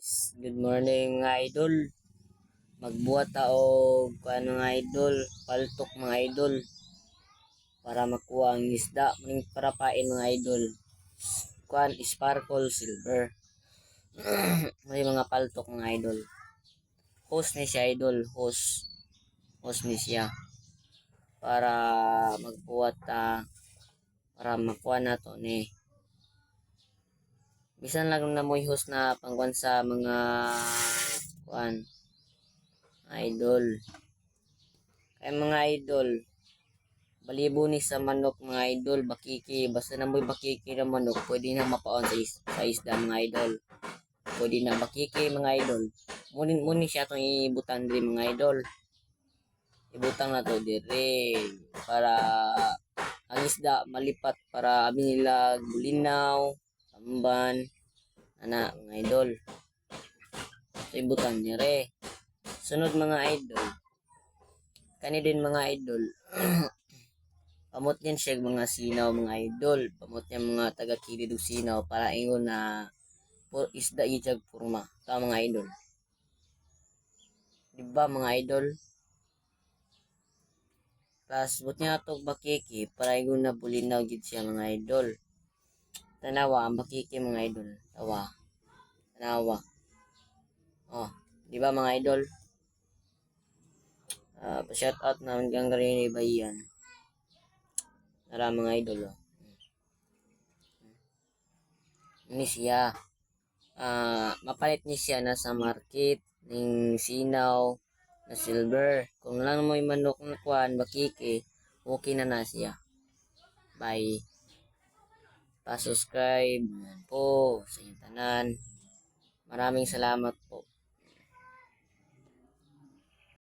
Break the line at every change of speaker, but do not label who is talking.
guys, good morning mga idol. Magbuhat ta og kuan mga idol, paltok mga idol para makuha ang isda, maning para pain mga idol. Kuan sparkle silver. May mga paltok mga idol. Host ni siya idol, host ni siya para magbuhat ta para makuha nato ni bisan lang na mo host na pangkuan sa mga kuan idol. Kaya mga idol, balibo ni sa manok mga idol, bakiki, basta na mo'y bakiki na manok, pwede na mapaon sa isda mga idol. Pwede na bakiki mga idol. Muni siya itong ibutang diri mga idol. Ibutang na to diri para ang isda malipat para abi nila bulinaw, tamban, ana mga idol. So ibutang diri. Sunod mga idol, kani din mga idol, pamot yan siya mga sinaw mga idol, pamot yan mga taga-kilid og sinaw para ingon na isda ijag purma, ta mga idol. Diba mga idol? Plus, but niya itong bakiki para ingon na bulinaw gid siya mga idol. Tanawa, ang bakiki mga idol, tawa. Tanawa. Oh, diba mga idol? Pa-shout out na hanggang rin bayan. Nara mga idol. Oh. Ini siya. Mapalit ni siya na sa market ng sinaw na silver. Kung lang mo manok na kuan, bakiki, okay na siya. Bye. Pa-subscribe po sa inyong tanan. Maraming salamat po.